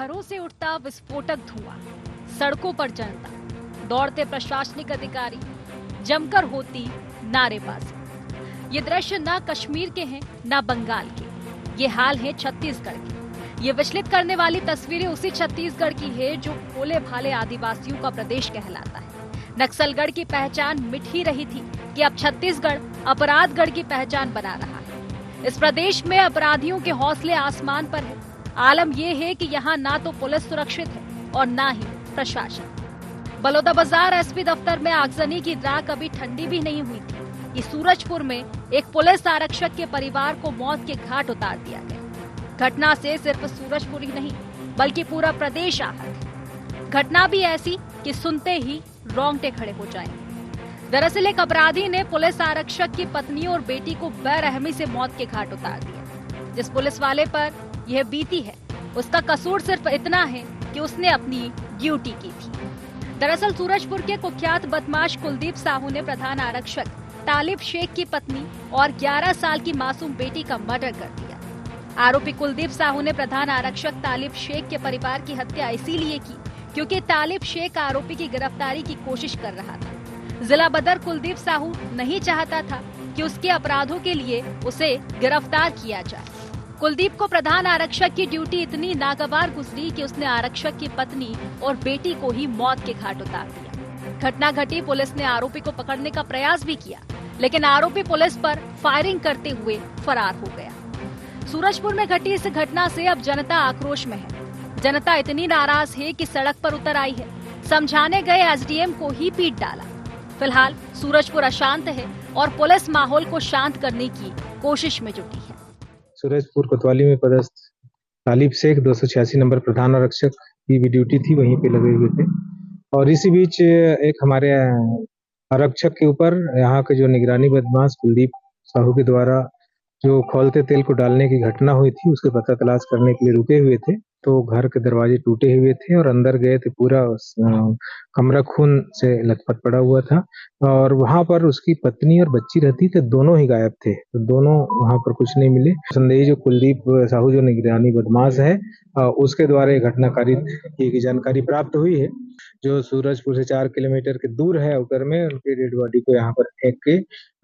घरों से उठता विस्फोटक धुआं, सड़कों पर जनता, दौड़ते प्रशासनिक अधिकारी, जमकर होती नारेबाजी। ये दृश्य ना कश्मीर के हैं ना बंगाल के, ये हाल है छत्तीसगढ़ के। ये विचलित करने वाली तस्वीरें उसी छत्तीसगढ़ की है जो भोले भाले आदिवासियों का प्रदेश कहलाता है। नक्सलगढ़ की पहचान मिट ही रही थी कि अब छत्तीसगढ़ अपराधगढ़ की पहचान बना रहा है। इस प्रदेश में अपराधियों के हौसले आसमान पर है। आलम यह है कि यहाँ ना तो पुलिस सुरक्षित है और ना ही प्रशासन। बलौदाबाजार एसपी दफ्तर में आगजनी की राख अभी ठंडी भी नहीं हुई थी कि सूरजपुर में एक पुलिस आरक्षक के परिवार को मौत के घाट उतार दिया गया। घटना से सिर्फ सूरजपुर ही नहीं बल्कि पूरा प्रदेश आहत है। घटना भी ऐसी कि सुनते ही रोंगटे खड़े हो जाएंगे। दरअसल एक अपराधी ने पुलिस आरक्षक की पत्नी और बेटी को बेरहमी से मौत के घाट उतार दिया। जिस पुलिस वाले पर यह बीती है उसका कसूर सिर्फ इतना है कि उसने अपनी ड्यूटी की थी। दरअसल सूरजपुर के कुख्यात बदमाश कुलदीप साहू ने प्रधान आरक्षक तालिब शेख की पत्नी और 11 साल की मासूम बेटी का मर्डर कर दिया। आरोपी कुलदीप साहू ने प्रधान आरक्षक तालिब शेख के परिवार की हत्या इसीलिए की क्योंकि तालिब शेख आरोपी की गिरफ्तारी की कोशिश कर रहा था। जिला बदर कुलदीप साहू नहीं चाहता था कि उसके अपराधों के लिए उसे गिरफ्तार किया जाए। कुलदीप को प्रधान आरक्षक की ड्यूटी इतनी नागवार गुजरी कि उसने आरक्षक की पत्नी और बेटी को ही मौत के घाट उतार दिया। घटना घटी, पुलिस ने आरोपी को पकड़ने का प्रयास भी किया, लेकिन आरोपी पुलिस पर फायरिंग करते हुए फरार हो गया। सूरजपुर में घटी इस घटना से अब जनता आक्रोश में है। जनता इतनी नाराज है कि सड़क पर उतर आई है। समझाने गए एसडीएम को ही पीट डाला। फिलहाल सूरजपुर अशांत है और पुलिस माहौल को शांत करने की कोशिश में जुटी है। सूरजपुर कोतवाली में पदस्थ तालिब शेख 286 नंबर प्रधान आरक्षक की भी ड्यूटी थी, वहीं पे लगे हुए थे। और इसी बीच एक हमारे आरक्षक के ऊपर यहाँ के जो निगरानी बदमाश कुलदीप साहू के द्वारा जो खौलते तेल को डालने की घटना हुई थी, उसके पता तलाश करने के लिए रुके हुए थे। तो घर के दरवाजे टूटे हुए थे और अंदर गए थे, पूरा कमरा खून से लथपथ पड़ा हुआ था। और वहां पर उसकी पत्नी और बच्ची रहती थे, दोनों ही गायब थे। तो दोनों वहां पर कुछ नहीं मिले। संदेही जो कुलदीप साहू जो निगरानी बदमाश है, उसके द्वारा ये घटनाकारी की जानकारी प्राप्त हुई है। जो सूरजपुर से 4 किलोमीटर के दूर है आउटर में, उनकी डेड बॉडी को यहाँ पर फेंक के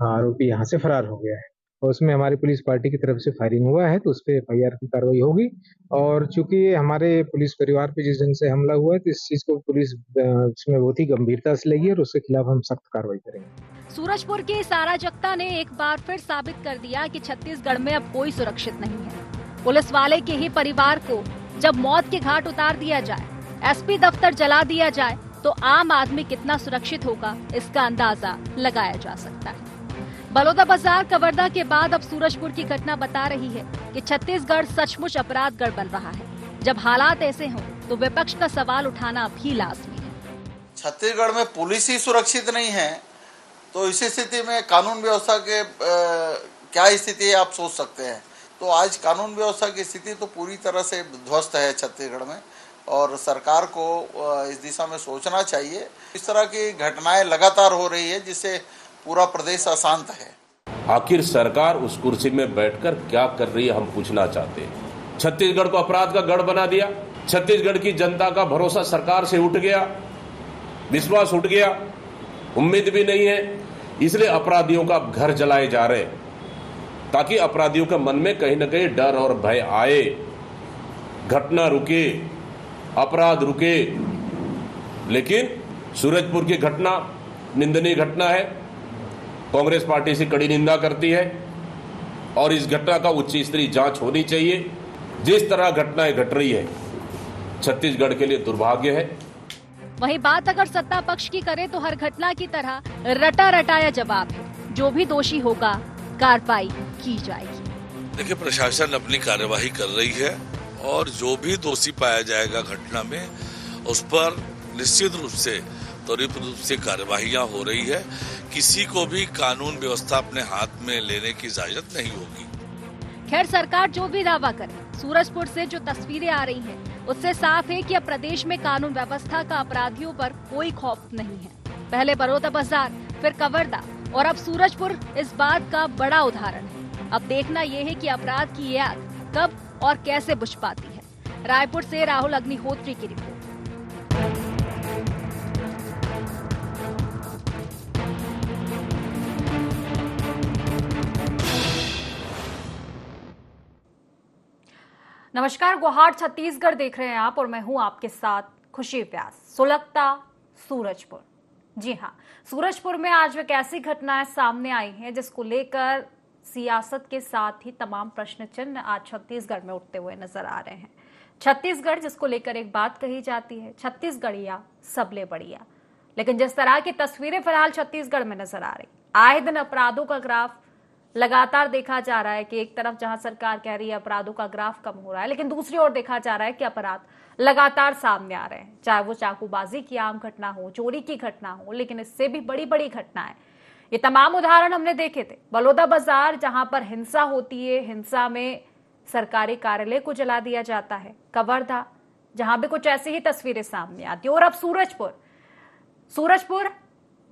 आरोपी यहाँ से फरार हो गया है। और उसमें हमारी पुलिस पार्टी की तरफ से फायरिंग हुआ है, तो उस पर एफआईआर की कार्रवाई होगी। और चूंकि हमारे पुलिस परिवार पे जिस ढंग से हमला हुआ है, तो इस चीज को पुलिस इसमें बहुत ही गंभीरता से लेगी और उसके खिलाफ हम सख्त कार्रवाई करेंगे। सूरजपुर की इस अराजकता ने एक बार फिर साबित कर दिया कि छत्तीसगढ़ में अब कोई सुरक्षित नहीं है। पुलिस वाले के ही परिवार को जब मौत के घाट उतार दिया जाए, एसपी दफ्तर जला दिया जाए, तो आम आदमी कितना सुरक्षित होगा इसका अंदाजा लगाया जा सकता है। बलौदाबाजार कवर्धा के बाद अब सूरजपुर की घटना बता रही है कि छत्तीसगढ़ सचमुच अपराधगढ़ बन रहा है। जब हालात ऐसे हों तो विपक्ष का सवाल उठाना भी लाजमी है। छत्तीसगढ़ में पुलिस ही सुरक्षित नहीं है तो इस स्थिति में कानून व्यवस्था के क्या स्थिति है आप सोच सकते हैं। तो आज कानून व्यवस्था की स्थिति तो पूरी तरह से ध्वस्त है छत्तीसगढ़ में, और सरकार को इस दिशा में सोचना चाहिए। इस तरह की घटनाएं लगातार हो रही है जिससे पूरा प्रदेश अशांत है। आखिर सरकार उस कुर्सी में बैठकर क्या कर रही है, हम पूछना चाहते हैं। छत्तीसगढ़ को अपराध का गढ़ बना दिया। छत्तीसगढ़ की जनता का भरोसा सरकार से उठ गया, विश्वास उठ गया, उम्मीद भी नहीं है। इसलिए अपराधियों का घर जलाए जा रहे हैं ताकि अपराधियों के मन में कहीं न कहीं डर और भय आए, घटना रुके, अपराध रुके। लेकिन सूरजपुर की घटना निंदनीय घटना है। कांग्रेस पार्टी से कड़ी निंदा करती है और इस घटना का उच्च स्तरीय जांच होनी चाहिए। जिस तरह घटनाएं घट रही है छत्तीसगढ़ के लिए दुर्भाग्य है। वहीं बात अगर सत्ता पक्ष की करें तो हर घटना की तरह रटा रटाया जवाब है। जो भी दोषी होगा कार्रवाई की जाएगी। देखिए, प्रशासन अपनी कार्यवाही कर रही है और जो भी दोषी पाया जाएगा घटना में उस पर निश्चित रूप से त्वरित रूप से कार्यवाहियां हो रही है। किसी को भी कानून व्यवस्था अपने हाथ में लेने की इजाजत नहीं होगी। खैर, सरकार जो भी दावा करे, सूरजपुर से जो तस्वीरें आ रही हैं, उससे साफ है कि अब प्रदेश में कानून व्यवस्था का अपराधियों पर कोई खौफ नहीं है। पहले बलौदाबाजार, फिर कवर्धा और अब सूरजपुर इस बात का बड़ा उदाहरण है। अब देखना यह है कि अपराध की ये आग कब और कैसे बुझ पाती है। रायपुर से राहुल अग्निहोत्री की रिपोर्ट। नमस्कार, गुहार छत्तीसगढ़ देख रहे हैं आप और मैं हूं आपके साथ खुशी व्यास। सुलगता सूरजपुर। जी हां, सूरजपुर में आज एक ऐसी घटनाएं सामने आई हैं जिसको लेकर सियासत के साथ ही तमाम प्रश्न चिन्ह आज छत्तीसगढ़ में उठते हुए नजर आ रहे हैं। छत्तीसगढ़ जिसको लेकर एक बात कही जाती है, छत्तीसगढ़िया सबले बढ़िया, लेकिन जिस तरह की तस्वीरें फिलहाल छत्तीसगढ़ में नजर आ रही, आए दिन अपराधों का ग्राफ लगातार देखा जा रहा है कि एक तरफ जहां सरकार कह रही है अपराधों का ग्राफ कम हो रहा है, लेकिन दूसरी ओर देखा जा रहा है कि अपराध लगातार सामने आ रहे हैं, चाहे वो चाकूबाजी की आम घटना हो, चोरी की घटना हो, लेकिन इससे भी बड़ी बड़ी घटनाएं। ये तमाम उदाहरण हमने देखे थे। बलौदाबाजार जहां पर हिंसा होती है, हिंसा में सरकारी कार्यालय को जला दिया जाता है। कवर्धा जहां भी कुछ ऐसी ही तस्वीरें सामने आती है। और अब सूरजपुर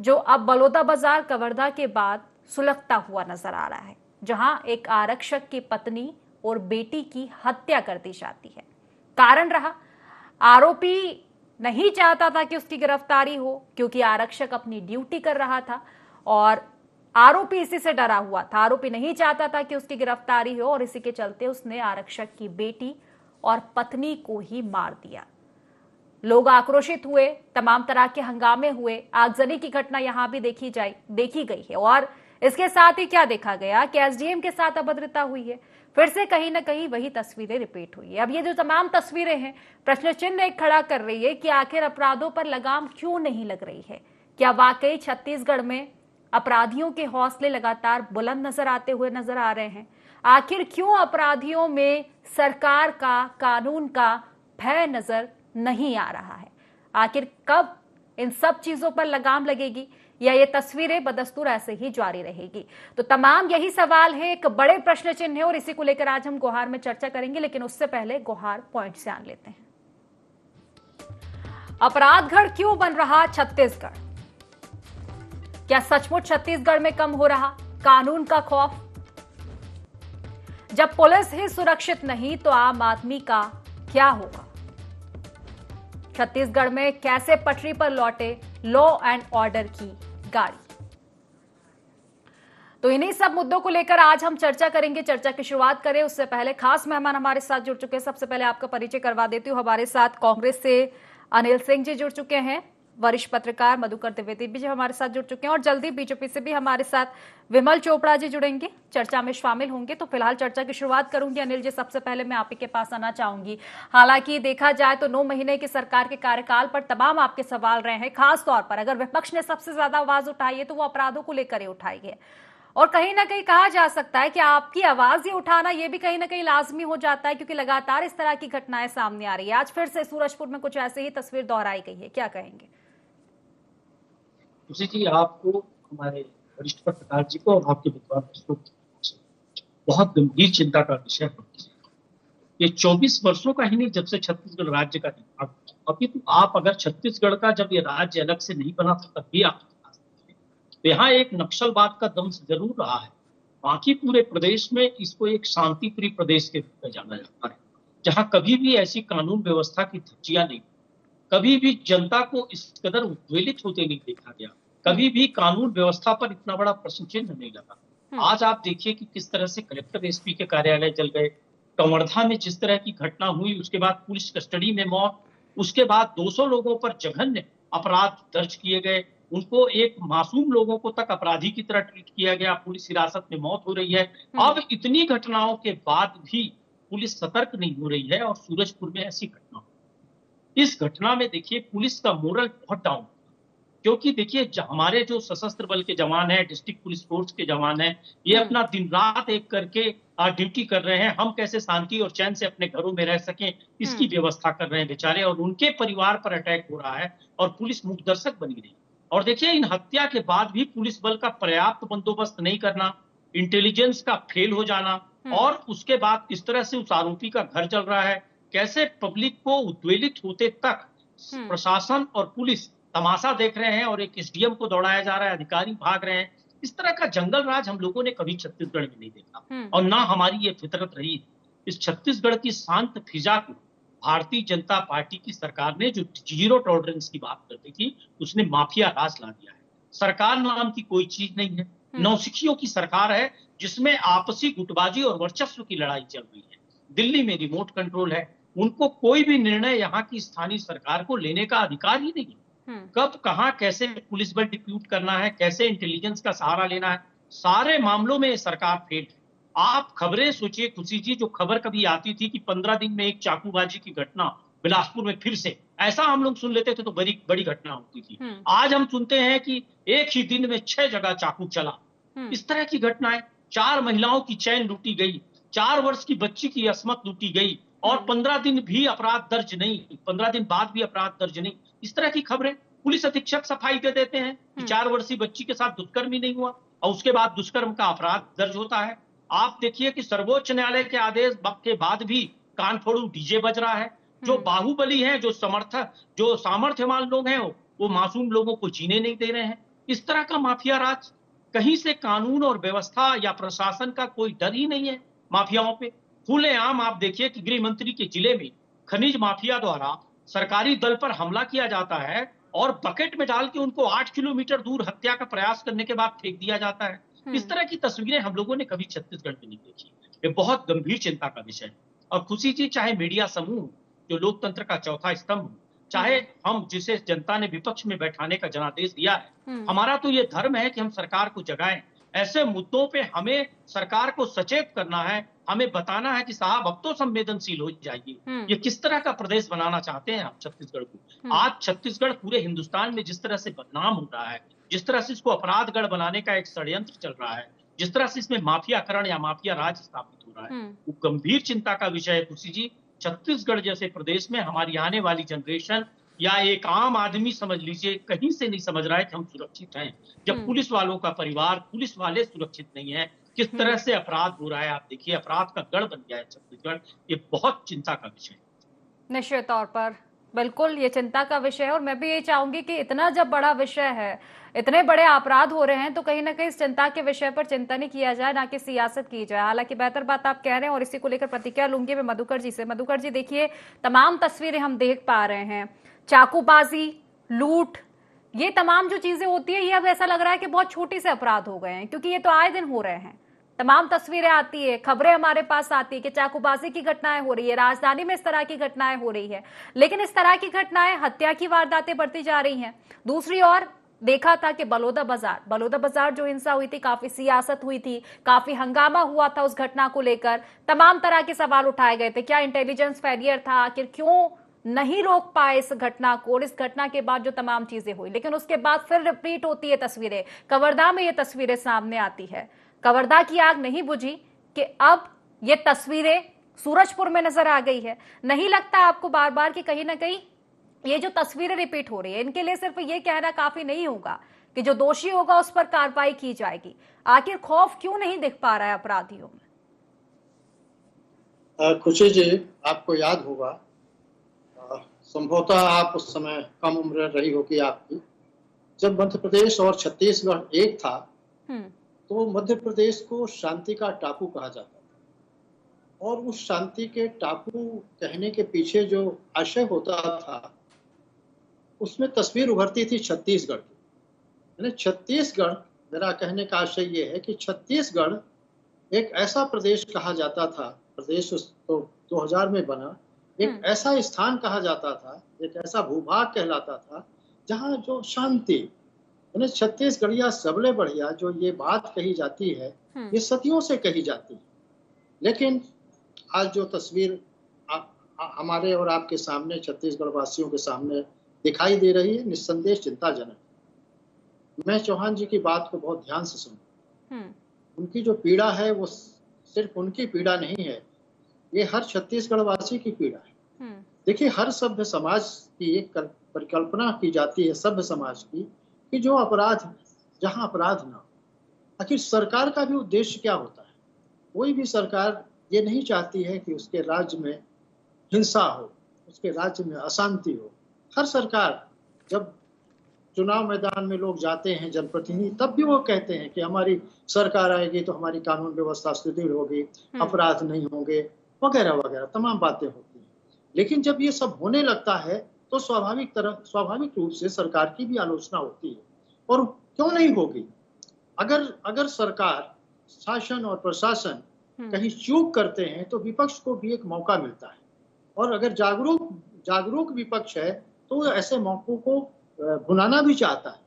जो अब बलौदाबाजार कवर्धा के बाद सुलगता हुआ नजर आ रहा है, जहां एक आरक्षक की पत्नी और बेटी की हत्या कर दी जाती है। कारण रहा, आरोपी नहीं चाहता था कि उसकी गिरफ्तारी हो, क्योंकि आरक्षक अपनी ड्यूटी कर रहा था और आरोपी इसी से डरा हुआ था। आरोपी नहीं चाहता था कि उसकी गिरफ्तारी हो और इसी के चलते उसने आरक्षक की बेटी और पत्नी को ही मार दिया। लोग आक्रोशित हुए, तमाम तरह के हंगामे हुए, आगजनी की घटना यहां भी देखी गई है। और इसके साथ ही क्या देखा गया कि एसडीएम के साथ अभद्रता हुई है। फिर से कहीं ना कहीं वही तस्वीरें रिपीट हुई है। अब ये जो तमाम तस्वीरें हैं, प्रश्न चिन्ह एक खड़ा कर रही है कि आखिर अपराधों पर लगाम क्यों नहीं लग रही है। क्या वाकई छत्तीसगढ़ में अपराधियों के हौसले लगातार बुलंद नजर आ रहे हैं? आखिर क्यों अपराधियों में सरकार का, कानून का भय नजर नहीं आ रहा है? आखिर कब इन सब चीजों पर लगाम लगेगी या ये तस्वीरें बदस्तूर ऐसे ही जारी रहेगी? तो तमाम यही सवाल है, एक बड़े प्रश्न चिन्ह है और इसी को लेकर आज हम गुहार में चर्चा करेंगे। लेकिन उससे पहले गुहार पॉइंट से आन लेते हैं। अपराधगढ़ क्यों बन रहा छत्तीसगढ़? क्या सचमुच छत्तीसगढ़ में कम हो रहा कानून का खौफ? जब पुलिस ही सुरक्षित नहीं तो आम आदमी का क्या होगा? छत्तीसगढ़ में कैसे पटरी पर लौटे लॉ एंड ऑर्डर की गाड़ी? तो इन्हीं सब मुद्दों को लेकर आज हम चर्चा करेंगे। चर्चा की शुरुआत करें उससे पहले खास मेहमान हमारे साथ जुड़ चुके हैं। सबसे पहले आपका परिचय करवा देती हूं। हमारे साथ कांग्रेस से अनिल सिंह जी जुड़ चुके हैं, वरिष्ठ पत्रकार मधुकर द्विवेदी भी हमारे साथ जुड़ चुके हैं और जल्दी बीजेपी से भी हमारे साथ विमल चोपड़ा जी जुड़ेंगे, चर्चा में शामिल होंगे। तो फिलहाल चर्चा की शुरुआत करूंगी। अनिल जी, सबसे पहले मैं आप ही के पास आना चाहूंगी। हालांकि देखा जाए तो 9 महीने की सरकार के कार्यकाल पर तमाम आपके सवाल रहे हैं। खास तौर पर अगर विपक्ष ने सबसे ज्यादा आवाज उठाई है तो वो अपराधों को लेकर ही उठाई है। और कहीं ना कहीं कहा जा सकता है कि आपकी आवाज ही उठाना ये भी कहीं ना कहीं लाजमी हो जाता है, क्योंकि लगातार इस तरह की घटनाएं सामने आ रही है। आज फिर से सूरजपुर में कुछ ऐसे ही तस्वीर दोहराई गई है, क्या कहेंगे? तुलसी जी, आपको, हमारे वरिष्ठ पत्रकार जी को और आपके विद्वान दर्शकों को बहुत गंभीर चिंता का विषय है। ये 24 वर्षों का ही नहीं, जब से छत्तीसगढ़ राज्य का निर्माण हुआ, अभी तो आप अगर छत्तीसगढ़ का जब ये राज्य अलग से नहीं बना था तब भी आप तो यहाँ एक नक्सलवाद का दंश जरूर रहा है। बाकी पूरे प्रदेश में इसको एक शांतिप्रिय प्रदेश के रूप में जाना जाता है, जहाँ कभी भी ऐसी कानून व्यवस्था की धज्जियां नहीं, कभी भी जनता को इस कदर उद्वेलित होते नहीं देखा गया, कभी भी कानून व्यवस्था पर इतना बड़ा प्रश्न चिन्ह नहीं लगा। आज आप देखिए कि किस तरह से कलेक्टर एसपी के कार्यालय जल गए, कवर्धा में जिस तरह की घटना हुई, उसके बाद पुलिस कस्टडी में मौत, उसके बाद 200 लोगों पर जघन्य अपराध दर्ज किए गए, उनको एक मासूम लोगों को तक अपराधी की तरह ट्रीट किया गया, पुलिस हिरासत में मौत हो रही है। अब इतनी घटनाओं के बाद भी पुलिस सतर्क नहीं हो रही है और सूरजपुर में ऐसी घटना, इस घटना में देखिए पुलिस का मोरल बहुत डाउन, क्योंकि देखिए हमारे जो सशस्त्र बल के जवान हैं, डिस्ट्रिक्ट पुलिस फोर्स के जवान हैं, ये अपना दिन रात एक करके ड्यूटी कर रहे हैं। हम कैसे शांति और चैन से अपने घरों में रह सकें, इसकी व्यवस्था कर रहे हैं बेचारे, और उनके परिवार पर अटैक हो रहा है और पुलिस मूकदर्शक बनी रही। और देखिए इन हत्या के बाद भी पुलिस बल का पर्याप्त बंदोबस्त नहीं करना, इंटेलिजेंस का फेल हो जाना, और उसके बाद इस तरह से उस आरोपी का घर जल रहा है। कैसे पब्लिक को उद्वेलित होते तक प्रशासन और पुलिस तमाशा देख रहे हैं और एक एसडीएम को दौड़ाया जा रहा है, अधिकारी भाग रहे हैं। इस तरह का जंगल राज हम लोगों ने कभी छत्तीसगढ़ में नहीं देखा और ना हमारी ये फितरत रही। इस छत्तीसगढ़ की शांत फिजा को भारतीय जनता पार्टी की सरकार ने जो जीरो टॉलरेंस की बात करती थी, उसने माफिया राज ला दिया है। सरकार नाम की कोई चीज नहीं है, नौसिखियों की सरकार है जिसमें आपसी गुटबाजी और वर्चस्व की लड़ाई चल रही है। दिल्ली में रिमोट कंट्रोल है, उनको कोई भी निर्णय यहाँ की स्थानीय सरकार को लेने का अधिकार ही नहीं है। कब कहां कैसे पुलिस बल डिप्यूट करना है, कैसे इंटेलिजेंस का सहारा लेना है, सारे मामलों में सरकार फेल है। आप खबरें सोचिए खुशी जी, जो खबर कभी आती थी कि 15 दिन में एक चाकूबाजी की घटना बिलासपुर में फिर से, ऐसा हम लोग सुन लेते थे तो बड़ी बड़ी घटना होती थी। आज हम सुनते हैं कि एक ही दिन में 6 जगह चाकू चला। इस तरह की घटनाएं, 4 महिलाओं की चैन लूटी गई, 4 वर्ष की बच्ची की अस्मत लूटी गई और 15 दिन भी अपराध दर्ज नहीं, 15 दिन बाद भी अपराध दर्ज नहीं। इस तरह की खबरें, पुलिस अधीक्षक सफाई दे देते हैं कि 4 वर्षीय बच्ची के साथ दुष्कर्म ही नहीं हुआ और उसके बाद दुष्कर्म का अपराध दर्ज होता है। आप देखिए कि सर्वोच्च न्यायालय के आदेश के बाद भी कान फोड़ू डीजे बज रहा है। जो बाहुबली हैं, जो समर्थक, जो सामर्थ्यवान लोग हैं, वो मासूम लोगों को जीने नहीं दे रहे हैं। इस तरह का माफिया राज, कहीं से कानून और व्यवस्था या प्रशासन का कोई डर ही नहीं है माफियाओं पे। खुलेआम आप देखिए कि गृह मंत्री के जिले में खनिज माफिया द्वारा सरकारी दल पर हमला किया जाता है और बकेट में डाल के उनको 8 किलोमीटर दूर हत्या का प्रयास करने के बाद फेंक दिया जाता है। इस तरह की तस्वीरें हम लोगों ने कभी छत्तीसगढ़ में नहीं देखी। ये बहुत गंभीर चिंता का विषय है। और खुशी जी, चाहे मीडिया समूह जो लोकतंत्र का चौथा स्तंभ, चाहे हम जिसे जनता ने विपक्ष में बैठाने का जनादेश दिया है, हमारा तो ये धर्म है कि हम सरकार को जगाएं। ऐसे मुद्दों पे हमें सरकार को सचेत करना है, हमें बताना है कि साहब अब तो संवेदनशील हो जाइए। ये किस तरह का प्रदेश बनाना चाहते हैं आप छत्तीसगढ़ को? आज छत्तीसगढ़ पूरे हिंदुस्तान में जिस तरह से बदनाम हो रहा है, जिस तरह से इसको अपराधगढ़ बनाने का एक षड्यंत्र चल रहा है, जिस तरह से इसमें माफियाकरण या माफिया राज स्थापित हो रहा है, वो गंभीर चिंता का विषय है। खुशी जी, छत्तीसगढ़ जैसे प्रदेश में हमारी आने वाली जनरेशन या एक आम आदमी समझ लीजिए कहीं से नहीं समझ रहा है कि हम सुरक्षित हैं, जब पुलिस वालों का परिवार, पुलिस वाले सुरक्षित नहीं है। किस तरह से अपराध हो रहा है, आप देखिए, अपराध का गढ़ बन गया है छत्तीसगढ़। ये बहुत चिंता का विषय है। निश्चित तौर पर बिल्कुल ये चिंता का विषय है और मैं भी ये चाहूंगी कि इतना जब बड़ा विषय है, इतने बड़े अपराध हो रहे हैं, तो कहीं ना कहीं इस चिंता के विषय पर चिंतन ही किया जाए, ना कि सियासत की जाए। हालांकि बेहतर बात आप कह रहे हैं और इसी को लेकर प्रतिक्रिया लूंगी मैं मधुकर जी से। मधुकर जी, देखिए तमाम तस्वीरें हम देख पा रहे हैं, चाकूबाजी, लूट, ये तमाम जो चीजें होती है, ये अब ऐसा लग रहा है कि बहुत छोटे से अपराध हो गए हैं, क्योंकि ये तो आए दिन हो रहे हैं। तमाम तस्वीरें आती है, खबरें हमारे पास आती है कि चाकूबाजी की घटनाएं हो रही है, राजधानी में इस तरह की घटनाएं हो रही है। लेकिन इस तरह की घटनाएं, हत्या की वारदातें बढ़ती जा रही हैं। दूसरी ओर देखा था कि बलौदा बाजार जो हिंसा हुई थी, काफी सियासत हुई थी, काफी हंगामा हुआ था उस घटना को लेकर, तमाम तरह के सवाल उठाए गए थे। क्या इंटेलिजेंस फेलियर था? आखिर क्यों नहीं रोक पाए इस घटना को? और इस घटना के बाद जो तमाम चीजें हुई, लेकिन उसके बाद फिर रिपीट होती है तस्वीरें। कवर्धा में ये तस्वीरें सामने आती है। कवर्धा की आग नहीं बुझी कि अब ये तस्वीरें सूरजपुर में नजर आ गई है। नहीं लगता आपको बार बार कि कहीं ना कहीं ये जो तस्वीरें रिपीट हो रही है, इनके लिए सिर्फ ये कहना काफी नहीं होगा कि जो दोषी होगा उस पर कार्रवाई की जाएगी? आखिर खौफ क्यों नहीं दिख पा रहा है अपराधियों में? खुशी जी, आपको याद होगा, संभवतः आप उस समय कम उम्र रही होगी आपकी, जब मध्य प्रदेश और छत्तीसगढ़ एक था तो मध्य प्रदेश को शांति का टापू कहा जाता था। और उस शांति के टापू कहने के पीछे जो आशय होता था, उसमें तस्वीर उभरती थी छत्तीसगढ़ की। यानी छत्तीसगढ़, मेरा कहने का आशय ये है कि छत्तीसगढ़ एक ऐसा प्रदेश कहा जाता था, प्रदेश तो 2000 में बना, एक ऐसा स्थान कहा जाता था, एक ऐसा भूभाग कहलाता था जहाँ जो शांति, यानी छत्तीसगढ़िया सबले बढ़िया जो ये बात कही जाती है, ये सदियों से कही जाती है। लेकिन आज जो तस्वीर हमारे और आपके सामने, छत्तीसगढ़ वासियों के सामने दिखाई दे रही है, निस्संदेह चिंताजनक। मैं चौहान जी की बात को बहुत ध्यान से सुना। उनकी जो पीड़ा है वो सिर्फ उनकी पीड़ा नहीं है, ये हर छत्तीसगढ़ वासी की पीड़ा है। देखिए, हर सभ्य समाज की एक परिकल्पना की जाती है, सभ्य समाज की, कि जो अपराध, जहां अपराध ना, आखिर सरकार का भी उद्देश्य क्या होता है? कोई भी सरकार ये नहीं चाहती है कि उसके राज्य में हिंसा हो, उसके राज्य में अशांति हो। हर सरकार, जब चुनाव मैदान में लोग जाते हैं जनप्रतिनिधि, तब भी वो कहते हैं कि हमारी सरकार आएगी तो हमारी कानून व्यवस्था सुदृढ़ होगी, अपराध नहीं होंगे, वगैरह वगैरह तमाम बातें होती हैं। लेकिन जब ये सब होने लगता है तो स्वाभाविक रूप से सरकार की भी आलोचना होती है, और क्यों नहीं होगी। अगर सरकार, शासन और प्रशासन कहीं चूक करते हैं तो विपक्ष को भी एक मौका मिलता है, और अगर जागरूक विपक्ष है तो ऐसे मौकों को भुनाना भी चाहता है।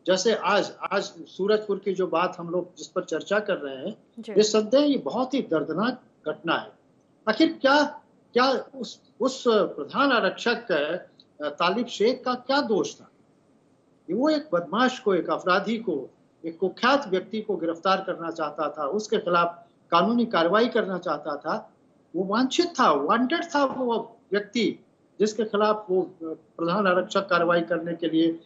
जैसे आज सूरजपुर की जो बात हम लोग जिस पर चर्चा कर रहे हैं, निस्संदेह ये बहुत ही दर्दनाक घटना है। आखिर क्या उस प्रधान आरक्षक तालिब शेख का क्या दोष था? वो एक बदमाश को, एक अपराधी को, एक कुख्यात व्यक्ति को गिरफ्तार करना चाहता था, उसके खिलाफ कानूनी कार्रवाई करना चाहता था। वो वांछित था, वांटेड था वो व्यक्ति जिसके खिलाफ वो प्रधान आरक्षक कार्रवाई करने के लिए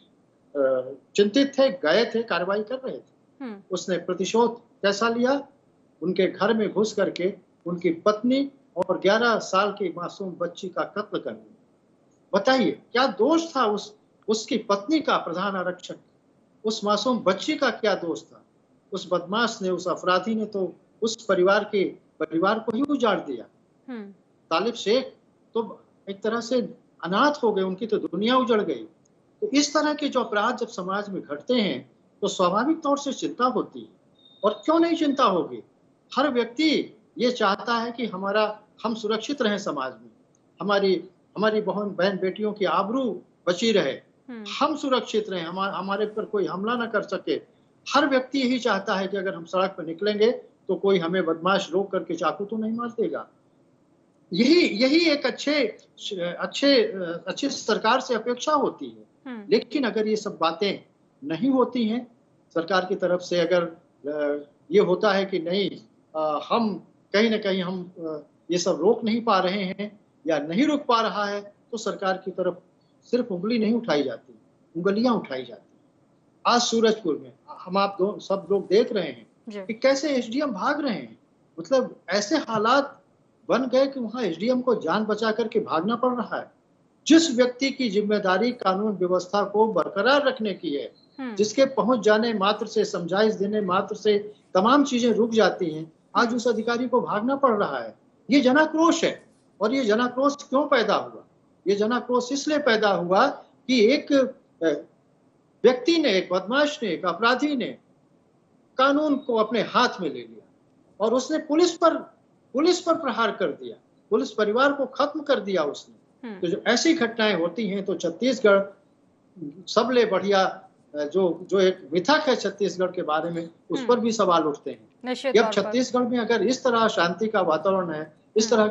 चिंतित थे, गए थे, कार्रवाई कर रहे थे। उसने प्रतिशोध कैसा लिया? उनके घर में घुस करके उनकी पत्नी और 11 साल की मासूम बच्ची का कत्ल कर दिया। बताइए क्या दोष था उसकी पत्नी का, प्रधान आरक्षक, उस मासूम बच्ची का क्या दोष था? उस बदमाश ने, उस अपराधी ने तो उस परिवार को ही उजाड़ दिया। तालिब शेख तो एक तरह से अनाथ हो गए, उनकी तो दुनिया उजड़ गई। तो इस तरह के जो अपराध जब समाज में घटते हैं तो स्वाभाविक तौर से चिंता होती है, और क्यों नहीं चिंता होगी। हर व्यक्ति ये चाहता है कि हम सुरक्षित रहें, समाज में हमारी बहन बेटियों की आबरू बची रहे, हम सुरक्षित रहें, हमारे पर कोई हमला न कर सके। हर व्यक्ति यही चाहता है कि अगर हम सड़क पर निकलेंगे तो कोई हमें बदमाश रोक करके चाकू तो नहीं मार देगा। यही एक अच्छे सरकार से अपेक्षा होती है। लेकिन अगर ये सब बातें नहीं होती हैं सरकार की तरफ से, अगर ये होता है कि नहीं, हम कहीं ना कहीं हम ये सब रोक नहीं पा रहे हैं या नहीं रुक पा रहा है, तो सरकार की तरफ सिर्फ उंगली नहीं उठाई जाती, उंगलियां उठाई जाती। आज सूरजपुर में आप सब लोग देख रहे हैं कि कैसे एसडीएम भाग रहे हैं। मतलब ऐसे हालात बन गए कि वहां एसडीएम को जान बचा करके भागना पड़ रहा है। जिस व्यक्ति की जिम्मेदारी कानून व्यवस्था को बरकरार रखने की है, जिसके पहुंच जाने मात्र से, समझाइश देने मात्र से तमाम चीजें रुक जाती हैं, आज उस अधिकारी को भागना पड़ रहा है। ये जनाक्रोश है। और ये जनाक्रोश क्यों पैदा हुआ? ये जनाक्रोश इसलिए पैदा हुआ कि एक व्यक्ति ने, एक बदमाश ने, एक अपराधी ने कानून को अपने हाथ में ले लिया और उसने पुलिस पर प्रहार कर दिया, पुलिस परिवार को खत्म कर दिया उसने। तो जो ऐसी घटनाएं होती हैं तो छत्तीसगढ़ सबले बढ़िया जो एक मिथक है छत्तीसगढ़ के बारे में, उस पर भी सवाल उठते हैं। जब छत्तीसगढ़ में अगर इस तरह शांति का वातावरण है, इस तरह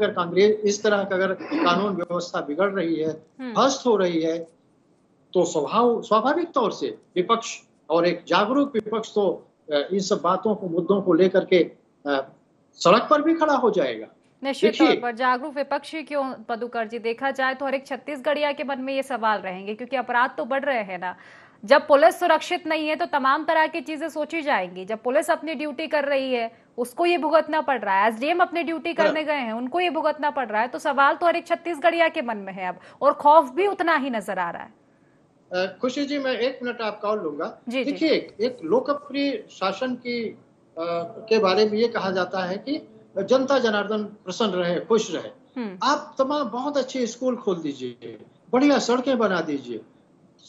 का अगर कानून व्यवस्था बिगड़ रही है, ध्वस्त हो रही है, तो स्वाभाविक तौर से विपक्ष, और एक जागरूक विपक्ष, तो इन सब बातों को, मुद्दों को लेकर के सड़क पर भी खड़ा हो जाएगा। निश्चित तौर पर जागरूक विपक्ष ही क्यों पदुकर जी, देखा जाए तो हर एक छत्तीसगढ़िया के मन में ये सवाल रहेंगे, क्योंकि अपराध तो बढ़ रहे हैं ना। जब पुलिस सुरक्षित नहीं है तो तमाम तरह की चीजें सोची जाएंगी। जब पुलिस अपनी ड्यूटी कर रही है उसको ये भुगतना पड़ रहा है, एसडीएम अपनी ड्यूटी करने गए हैं उनको ये भुगतना पड़ रहा है, तो सवाल तो हर एक छत्तीसगढ़िया के मन में है अब, और खौफ भी उतना ही नजर आ रहा है। खुशी जी, मैं 1 मिनट आपका और लूंगा। देखिए, एक लोकप्रिय शासन के बारे में ये कहा जाता है कि जनता जनार्दन प्रसन्न रहे, खुश रहे। आप तमाम बहुत अच्छे स्कूल खोल दीजिए, बढ़िया सड़कें बना दीजिए,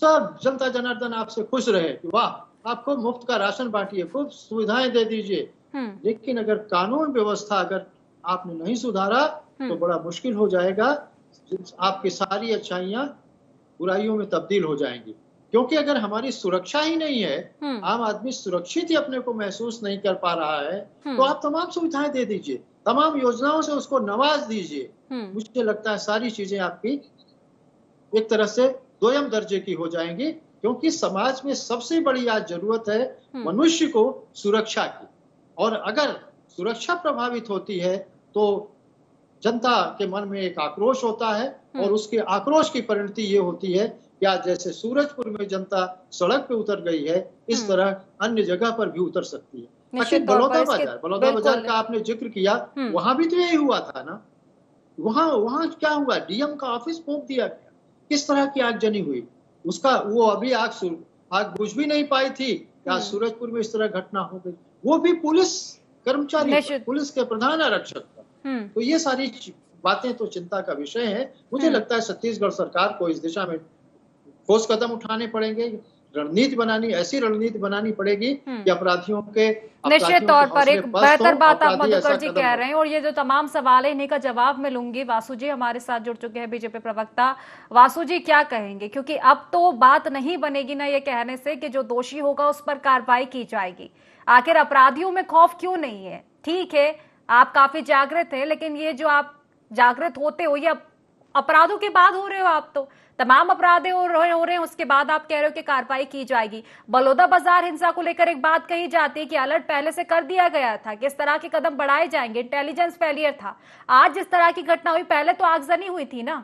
सब जनता जनार्दन आपसे खुश रहे कि वाह, आपको मुफ्त का राशन बांटिए, खूब सुविधाएं दे दीजिए। लेकिन अगर कानून व्यवस्था अगर आपने नहीं सुधारा तो बड़ा मुश्किल हो जाएगा। आपकी सारी अच्छाइयां बुराइयों में तब्दील हो जाएंगी। क्योंकि अगर हमारी सुरक्षा ही नहीं है, आम आदमी सुरक्षित ही अपने को महसूस नहीं कर पा रहा है, तो आप तमाम सुविधाएं दे दीजिए, तमाम योजनाओं से उसको नवाज दीजिए। मुझे लगता है सारी चीजें आपकी एक तरह से दोयम दर्जे की हो जाएंगी, क्योंकि समाज में सबसे बड़ी आज जरूरत है मनुष्य को सुरक्षा की। और अगर सुरक्षा प्रभावित होती है तो जनता के मन में एक आक्रोश होता है, और उसके आक्रोश की परिणति ये होती है कि आज जैसे सूरजपुर में जनता सड़क पे उतर गई है, इस तरह अन्य जगह पर भी उतर सकती है। बलौदा बाजार का आपने जिक्र किया, वहां भी तो यही हुआ था ना। वहां क्या हुआ? डीएम का ऑफिस फूंक दिया गया। किस तरह की आगजनी हुई? उसका वो अभी आग बुझ भी नहीं पाई थी, क्या सूरजपुर में इस तरह घटना हो गई, वो भी पुलिस कर्मचारी, पुलिस के प्रधान आरक्षक। तो ये सारी बातें तो चिंता का विषय है। मुझे लगता है छत्तीसगढ़ सरकार को इस दिशा में ठोस कदम उठाने पड़ेंगे, ऐसी रणनीति बनानी पड़ेगी कि निश्चित तौर पर एक बेहतर बात आप मधुकर जी कह रहे हैं। और ये जो तमाम सवाल है इन्हीं का जवाब मैं लूंगी। वासु जी हमारे साथ जुड़ चुके हैं, बीजेपी प्रवक्ता। वासु जी क्या कहेंगे, क्योंकि अब तो बात नहीं बनेगी ना ये कहने से कि जो दोषी होगा उस पर कार्रवाई की जाएगी। आखिर अपराधियों में खौफ क्यों नहीं है? ठीक है, आप काफी जागृत हैं, लेकिन ये जो आप जागृत होते हो ये अपराधों के बाद हो रहे हो। आप तो तमाम अपराध हो रहे हैं, उसके बाद आप कह रहे हो कि कार्रवाई की जाएगी। बलौदा बाजार हिंसा को लेकर एक बात कही जाती है कि अलर्ट पहले से कर दिया गया था कि इस तरह के कदम बढ़ाए जाएंगे, इंटेलिजेंस फेलियर था। आज जिस तरह की घटना हुई, पहले तो आगजनी हुई थी ना,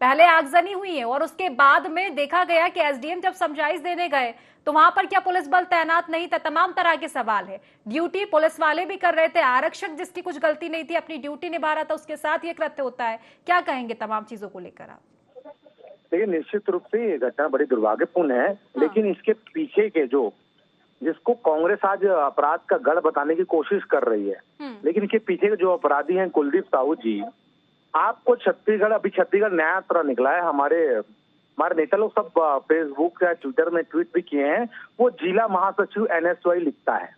पहले आगजनी हुई है और उसके बाद में देखा गया कि एसडीएम जब समझाइश देने गए तो वहां पर क्या पुलिस बल तैनात नहीं था? तमाम तरह के सवाल है। ड्यूटी पुलिस वाले भी कर रहे थे, आरक्षक जिसकी कुछ गलती नहीं थी अपनी ड्यूटी निभा रहा था, उसके साथ ये कृत्य होता है। क्या कहेंगे तमाम चीजों को लेकर आप? देखिए, निश्चित रूप से ये घटना बड़ी दुर्भाग्यपूर्ण है, लेकिन इसके पीछे के जिसको कांग्रेस आज अपराध का गढ़ बताने की कोशिश कर रही है, लेकिन इसके पीछे के जो अपराधी हैं कुलदीप साहू जी, आपको अभी छत्तीसगढ़ नया यात्रा निकला है। हमारे नेता लोग सब फेसबुक या ट्विटर में ट्वीट भी किए हैं, वो जिला महासचिव NSY लिखता है।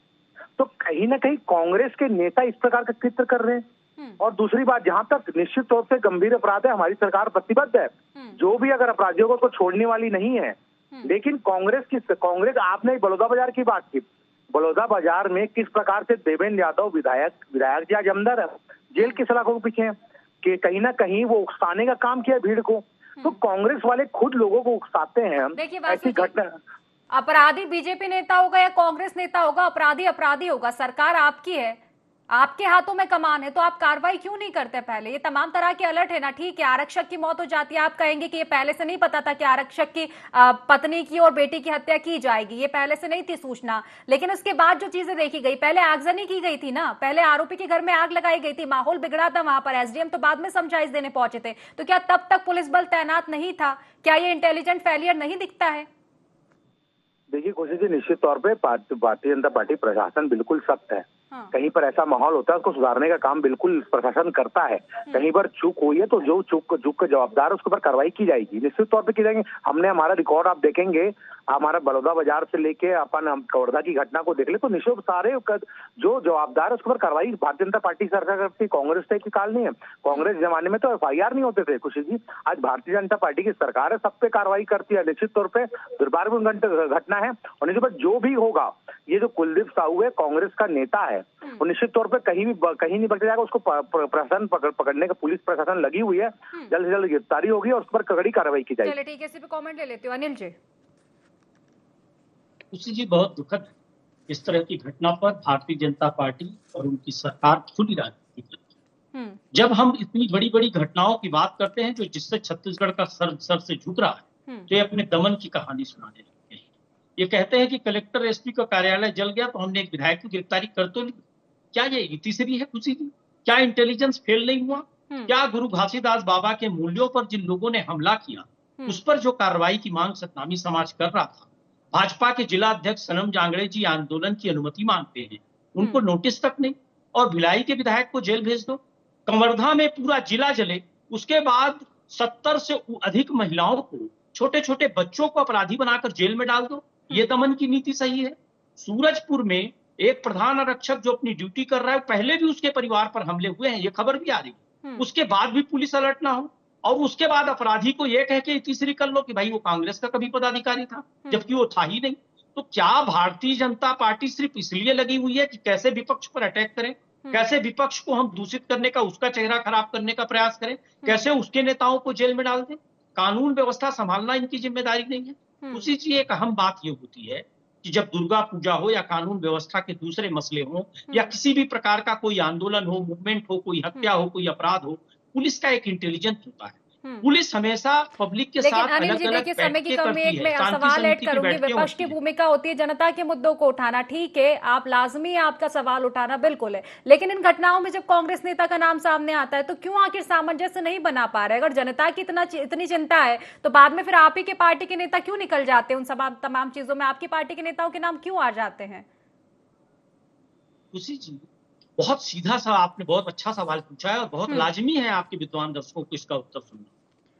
तो कहीं ना कहीं कांग्रेस के नेता इस प्रकार का चित्र कर रहे हैं। और दूसरी बात, जहां तक निश्चित तौर से गंभीर अपराध है, हमारी सरकार प्रतिबद्ध है, जो भी अगर अपराधियों को छोड़ने वाली नहीं है। लेकिन कांग्रेस आपने बलौदा बाजार की बात की, बलौदा बाजार में किस प्रकार से देवेंद्र यादव विधायक जी आज अंदर है, जेल की सलाखों के पीछे है, कि कहीं ना कहीं वो उकसाने का काम किया भीड़ को। तो कांग्रेस वाले खुद लोगों को उकसाते हैं। ऐसी घटना, अपराधी बीजेपी नेता होगा या कांग्रेस नेता होगा, अपराधी होगा। सरकार आपकी है, आपके हाथों में कमान है, तो आप कार्रवाई क्यों नहीं करते पहले? ये तमाम तरह के अलर्ट है ना। ठीक है, आरक्षक की मौत हो जाती है, आप कहेंगे कि ये पहले से नहीं पता था कि आरक्षक की पत्नी की और बेटी की हत्या की जाएगी, ये पहले से नहीं थी सूचना। लेकिन उसके बाद जो चीजें देखी गई, पहले आगजनी की गई थी ना, पहले आरोपी के घर में आग लगाई गई थी, माहौल बिगड़ा था वहां पर। एसडीएम तो बाद में समझाइश देने पहुंचे थे, तो क्या तब तक पुलिस बल तैनात नहीं था? क्या ये इंटेलिजेंट फेलियर नहीं दिखता है? देखिए खुशी जी, निश्चित तौर पे भारतीय जनता पार्टी प्रशासन बिल्कुल सख्त है। कहीं पर ऐसा माहौल होता है उसको सुधारने का काम बिल्कुल प्रशासन करता है। कहीं पर चूक हुई है तो जो चूक का जवाबदार है उसके ऊपर कार्रवाई की जाएगी, निश्चित तौर पे की जाएगी। हमने हमारा रिकॉर्ड आप देखेंगे, हमारा बलौदा बाजार से लेके अपन कवर्धा की घटना को देख ले तो निश्चित सारे जो जवाबदार है उसके ऊपर कार्रवाई भारतीय जनता पार्टी सरकार करती, कांग्रेस टाइप की काल नहीं है। कांग्रेस जमाने में तो FIR नहीं होते थे खुशी जी, आज भारतीय जनता पार्टी की सरकार है, सब पे कार्रवाई करती है। निश्चित तौर पे दुर्भाग्यपूर्ण घटना है। और निश्चित जो भी होगा, ये जो कुलदीप साहू है कांग्रेस का नेता है, और निश्चित तौर पे कहीं नहीं बच जाएगा। उसको प्रशासन पकड़ने का पुलिस प्रशासन लगी हुई है, जल्द से जल्द गिरफ्तारी होगी और उस पर कड़ी कार्रवाई की जाएगी। चलिए ठीक है, इसी पे कमेंट ले लेते हो अनिल जी। खुशी जी, बहुत दुखद है इस तरह की घटना पर भारतीय जनता पार्टी और उनकी सरकार खुली राजनीति करती है। जब हम इतनी बड़ी बड़ी घटनाओं की बात करते हैं जो जिससे छत्तीसगढ़ का सर से झुक रहा है, तो ये अपने दमन की कहानी सुनाने लगते हैं। ये कहते हैं कि कलेक्टर SP का कार्यालय जल गया तो हमने एक विधायक की गिरफ्तारी कर तो ली। क्या ये इतिश्री है खुशी जी? क्या इंटेलिजेंस फेल नहीं हुआ? क्या गुरु घासीदास बाबा के मूल्यों पर जिन लोगों ने हमला किया उस पर जो कार्रवाई की मांग सतनामी समाज कर रहा था, भाजपा के जिला अध्यक्ष सनम जांगड़े जी आंदोलन की अनुमति मांगते हैं, उनको नोटिस तक नहीं, और भिलाई के विधायक को जेल भेज दो। कवर्धा में पूरा जिला जले, उसके बाद 70 से अधिक महिलाओं को, छोटे छोटे बच्चों को अपराधी बनाकर जेल में डाल दो। ये दमन की नीति सही है? सूरजपुर में एक प्रधान आरक्षक जो अपनी ड्यूटी कर रहा है, पहले भी उसके परिवार पर हमले हुए हैं, ये खबर भी आ रही है, उसके बाद भी पुलिस अलर्ट ना हो, और उसके बाद अपराधी को यह कह के तीसरी कर लो कि भाई वो कांग्रेस का कभी पदाधिकारी था, जबकि वो था ही नहीं। तो क्या भारतीय जनता पार्टी सिर्फ इसलिए लगी हुई है कि कैसे विपक्ष पर अटैक करें, कैसे विपक्ष को हम दूषित करने का, उसका चेहरा खराब करने का प्रयास करें, कैसे उसके नेताओं को जेल में डाल दें? कानून व्यवस्था संभालना इनकी जिम्मेदारी नहीं है। उसी चीज एक अहम बात ये होती है कि जब दुर्गा पूजा हो या कानून व्यवस्था के दूसरे मसले हो या किसी भी प्रकार का कोई आंदोलन हो, मूवमेंट हो, कोई हत्या हो, कोई अपराध हो, पुलिस का एक इंटेलिजेंस होता है। पुलिस हमेशा पब्लिक के साथ अनिल जी देखिए, समय की कमी है, मैं सवाल ऐड करूंगी। विपक्ष की भूमिका होती है जनता के मुद्दों को उठाना, ठीक है, आप लाजमी है आपका सवाल उठाना, बिल्कुल है, लेकिन इन घटनाओं में जब कांग्रेस नेता का नाम सामने आता है तो क्यों आखिर सामंजस्य नहीं बना पा रहे? अगर जनता की इतनी चिंता है तो बाद में फिर आप ही के पार्टी के नेता क्यों निकल जाते हैं? उन तमाम चीजों में आपकी पार्टी के नेताओं के नाम क्यों आ जाते हैं? उसी जी बहुत सीधा सा आपने बहुत अच्छा सवाल पूछा है और बहुत लाजमी है आपके विद्वान दर्शकों को इसका उत्तर सुनना।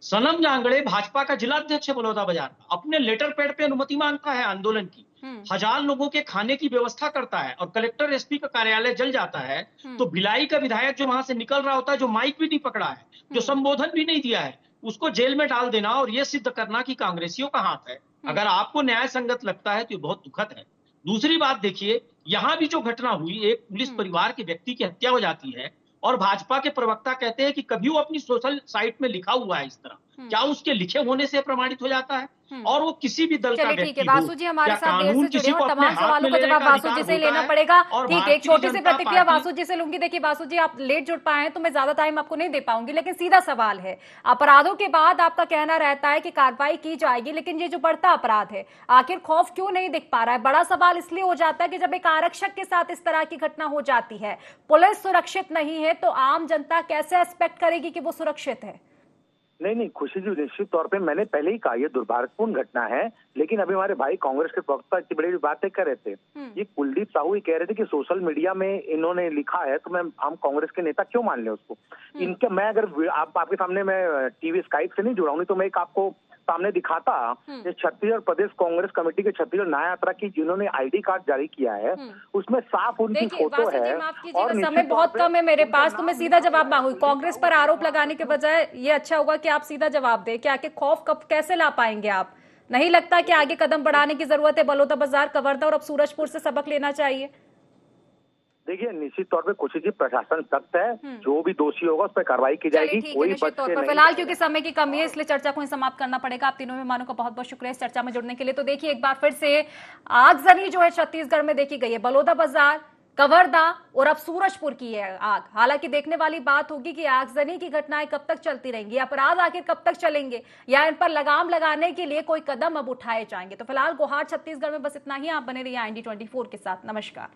सनम जांगड़े भाजपा का जिला अध्यक्ष है बलौदाबाजार का, अपने लेटर पैड पे अनुमति मांगता है आंदोलन की, 1000 लोगों के खाने की व्यवस्था करता है और कलेक्टर एसपी का कार्यालय जल जाता है तो भिलाई का विधायक जो वहां से निकल रहा होता है, जो माइक भी नहीं पकड़ा है, जो संबोधन भी नहीं दिया है, उसको जेल में डाल देना और ये सिद्ध करना कि कांग्रेसियों का हाथ है, अगर आपको न्याय संगत लगता है तो ये बहुत दुखद है। दूसरी बात देखिए, यहाँ भी जो घटना हुई, एक पुलिस परिवार के व्यक्ति की हत्या हो जाती है और भाजपा के प्रवक्ता कहते हैं कि कभी वो अपनी सोशल साइट में लिखा हुआ है इस तरह, क्या उसके लिखे होने से प्रमाणित हो जाता है? और वो किसी भी दल का व्यक्ति हो। ठीक है, वासु जी हमारे साथ देर से जुड़े हैं, तमाम सवालों का जवाब वासु जी से लेना पड़ेगा। ठीक है, एक छोटी सी प्रतिक्रिया वासु जी से लूंगी। देखिए वासु जी, आप लेट जुड़ पाए हैं तो मैं ज्यादा टाइम आपको नहीं दे पाऊंगी, लेकिन सीधा सवाल है, अपराधों के बाद आपका कहना रहता है कि कार्रवाई की जाएगी, लेकिन ये जो बढ़ता अपराध है, आखिर खौफ क्यों नहीं दिख पा रहा है? बड़ा सवाल इसलिए हो जाता है कि जब एक आरक्षक के साथ इस तरह की घटना हो जाती है, पुलिस सुरक्षित नहीं है, तो आम जनता कैसे एक्सपेक्ट करेगी कि वो सुरक्षित है? नहीं खुशी जी, निश्चित तौर पे मैंने पहले ही कहा ये दुर्भाग्यपूर्ण घटना है, लेकिन अभी हमारे भाई कांग्रेस के प्रवक्ता इतनी बड़ी बातें कर रहे थे। ये कुलदीप साहू ही कह रहे थे कि सोशल मीडिया में इन्होंने लिखा है, तो हम कांग्रेस के नेता क्यों मान लें उसको? इनके मैं अगर आपके सामने मैं टीवी स्काइप से नहीं जुड़ा हूं, तो मैं एक आपको सामने दिखाता, छत्तीसगढ़ प्रदेश कांग्रेस कमेटी के छत्तीसगढ़ न्याय यात्रा की जिन्होंने आईडी कार्ड जारी किया है, उसमें साफ उनकी फोटो है। और समय बहुत कम है मेरे पास, तो मैं सीधा जवाब मांगू। कांग्रेस पर आरोप लगाने के बजाय ये अच्छा होगा कि आप सीधा जवाब दें कि आखिर खौफ कब कैसे ला पाएंगे आप? नहीं लगता कि आगे कदम बढ़ाने की जरूरत है? बलौदाबाजार, कवर्धा और अब सूरजपुर से सबक लेना चाहिए। देखिए, निश्चित तौर पे कुछ जी प्रशासन सख्त है, जो भी दोषी होगा उस पर कार्रवाई की जाएगी, कोई बच के नहीं। फिलहाल क्योंकि समय की कमी है, इसलिए चर्चा को ही समाप्त करना पड़ेगा। आप तीनों मेहमानों का बहुत बहुत शुक्रिया इस चर्चा में जुड़ने के लिए। तो देखिए, एक बार फिर से आगजनी जो है छत्तीसगढ़ में देखी गई है, बलौदाबाजार, कवर्धा और अब सूरजपुर की है आग। हालांकि देखने वाली बात होगी कि आगजनी की घटनाएं कब तक चलती रहेंगी, अपराध आखिर कब तक चलेंगे, या इन पर लगाम लगाने के लिए कोई कदम अब उठाए जाएंगे। तो फिलहाल गुहार छत्तीसगढ़ में बस इतना ही। आप बने रहिए IND24 के साथ। नमस्कार।